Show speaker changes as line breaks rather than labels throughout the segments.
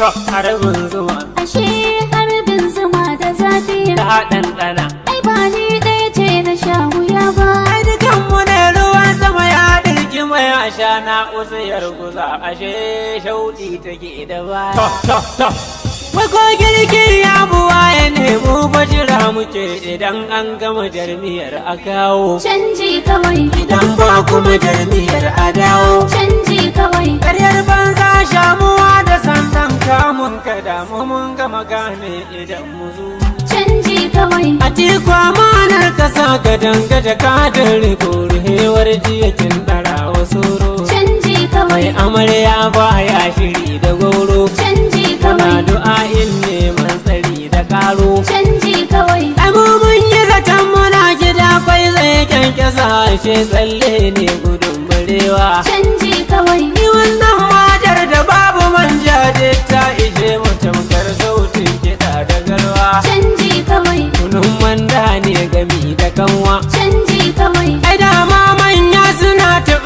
harbin zuma,
ashe harbin zuma da zafi
ta ɗanɗana.
ai ba ni ɗaya ce na sha wuya ba.
Ai dukanmu ne ruwan sama ya ɗirki mai asha na usiyar guza, ashe shauɗi take da baya. Wai ko girki ya buwa ya nemo bajira muke idan an gama jarmiyar a kawo.
Canji kawai
Idan ba kuma jarmiyar a dawo.
canji kawai
Karyar banza shamuwa da sandan kamun ka damu mun gama gane idan mu zo.
canji kawai
A tiku amanar kasa ga dangaja kadin riko ruhewar jiyakin ɗara wasu ro.
canji kawai
Mai amarya baya shiri da goro.
canji
Kana
kawai
du'a'in neman tsari da karo.
canji kawai
Ai mu mun yi zaton muna gida kwai zai kyankyasa ashe tsalle ne gudun barewa.
canji kawai
Ni wannan matar da babu manja ta ishe mu tamkar sautin kiɗa da galwa.
canji kawai
Kunun manda ne gami da kanwa.
canji kawai
Ai dama manya suna ta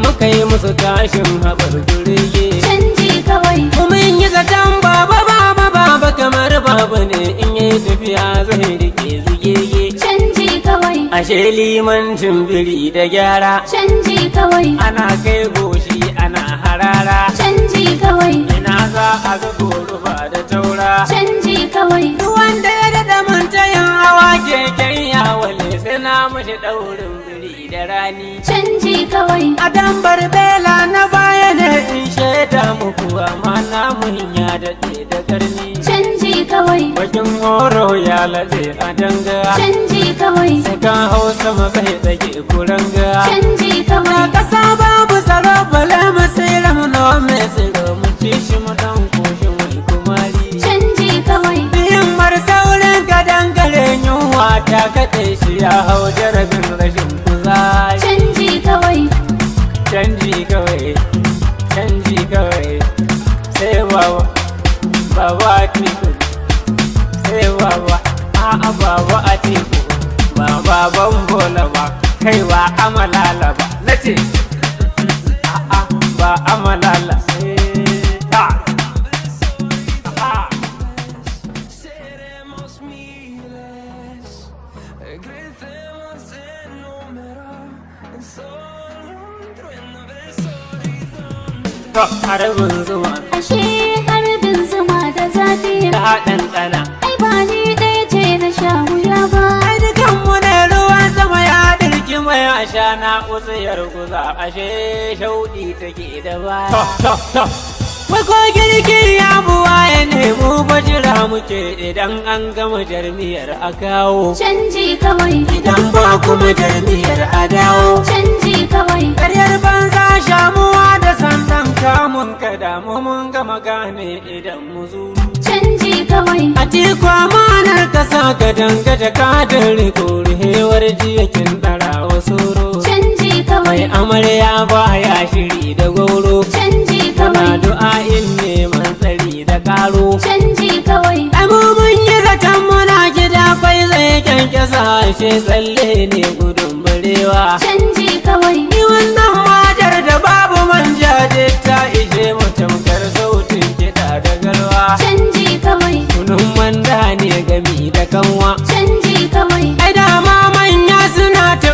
muka yi musu tashin haɓar gurege.
canji kawai
Mun yi zaton baba kamar baba ne in yi tafiya zai rike zugege.
canji kawai
Ashe limancin biri da gyara.
canji kawai
Ana kai goshi ana harara.
canji kawai
Ina za a ga goruba da taura.
canji kawai
Duk wanda ya daɗa mantayin hawa keken yawale sai na mashi ɗaurin biri da rani.
canji kawai
A dambar bela na baya ne in shaida muku amma namun ya daɗe da karni.
canji kawai
Bakin horo ya laɗe a danga.
canji kawai
Saka hausa mazai tsage kuranga.
canji
Na
kawai
ƙasa babu tsaro bala masira mu nawa mai tsiro mu ci shi mu ɗan koshi mai kumari.
canji kawai
Himmar saurin ka dangare yunwa ta kaɗe shi ya hau jarabin rashin kuzari.
canji kawai
Canji kawai, canji kawai, sai baba a tiku, sai a'a baba a tiku, ba baban bola ba, kai ba amalala ba, na ce, a'a ba amalala, ta, a'a. Harbin zuma,
ashe harbin zuma da zafi
ta ɗanɗana.
ai ba ni ɗaya ce na sha wuya ba.
Ai dukanmu ne ruwan sama ya ɗirki mai asha na usiyar guza, ashe shauɗi take da baya. Wai ko girki ya buwa ya nemo bajira muke idan an gama jarmiyar a kawo.
canji kawai
Idan ba kuma jarmiyar a dawo.
canji kawai
Karyar banza shamuwa da sandan kamun ka damu mun gama gane idan mu zo.
canji kawai
A tiku amanar kasa ga dangaja kadin riko ruhewar jiyakin ɗara wasu ro.
canji
Mai
kawai
amarya baya shiri da goro.
canji
Kana
kawai
du'a'in neman tsari da karo.
canji kawai
Ai mu mun yi zaton muna gida kwai zai kyankyasa ashe tsalle ne gudun barewa.
canji kawai
Ni wannan matar da babu manja ta ishe mu tamkar sautin kiɗa da galwa.
canji kawai
Kunun manda ne gami da kanwa.
canji kawai
Ai dama manya suna ta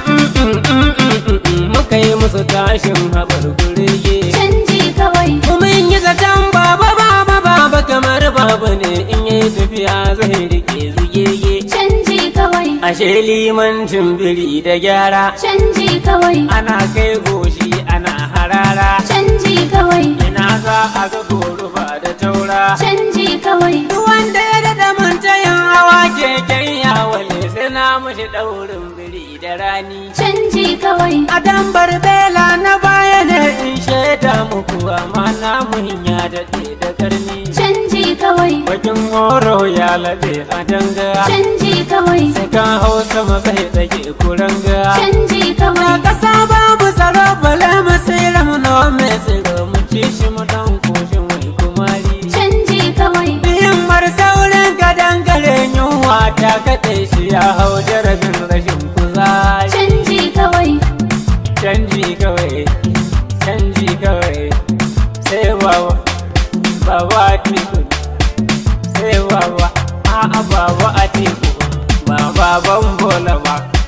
muka yi musu tashin haɓar gurege.
canji kawai
Mun yi zaton baba kamar baba ne in yi tafiya zai rike zugege.
canji kawai
Ashe limancin biri da gyara.
canji kawai
Ana kai goshi ana harara.
canji kawai
Ina za a ga goruba da taura.
canji kawai
Duk wanda ya daɗa mantayin hawa keken yawale sai na mashi ɗaurin biri da rani.
canji kawai
A dambar bela na baya ne in shaida muku amma namun ya daɗe da karni.
canji kawai
Bakin horo ya laɗe a danga.
canji kawai
Saka hausa mazai tsage kuranga.
canji
Na
kawai
ƙasa babu tsaro bala masira mu nawa mai tsiro mu ci shi mu ɗan koshi mai kumari.
canji kawai
Himmar saurin ka dangare yunwa ta kaɗe shi ya hau jarabin rashin kuzari.
canji kawai
Canji kawai, canji kawai, sai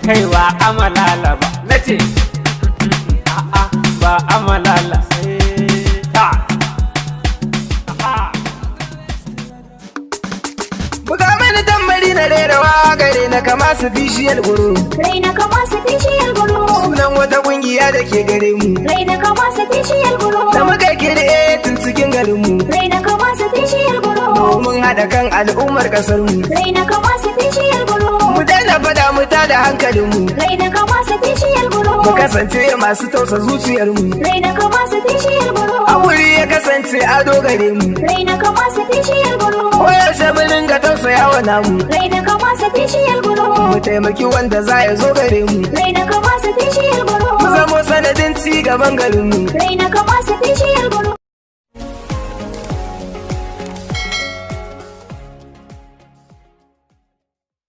kai ba amalala ba nace a'a ba amalala ta
buga mani tambari na rerawa gare na kama su bishiyar guru
Raina kama su bishiyar guru
sunan wata kungiya da ke gare mu
Raina kama su bishiyar guru
da muka kirɗe tun cikin garin mu
Raina kama su bishiyar guru
domin haɗa kan al'ummar ƙasar mu
Raina kama su bishiyar guru
mu daina faɗa mu tada hankalin mu
Raina kama su bishiyar guru
mu kasance masu tausa zuciyar mu
Raina kama su bishiyar guru
hakuri ya kasance ado gare mu
Raina kama su bishiyar guru
koyaushe mu dinga tausaya wa namu
Raina kama su bishiyar guru
mu taimaki wanda za ya zo gare mu
Raina kama su bishiyar guru
mu zamo sanadin ci gaban garin mu
Raina kama su bishiyar guru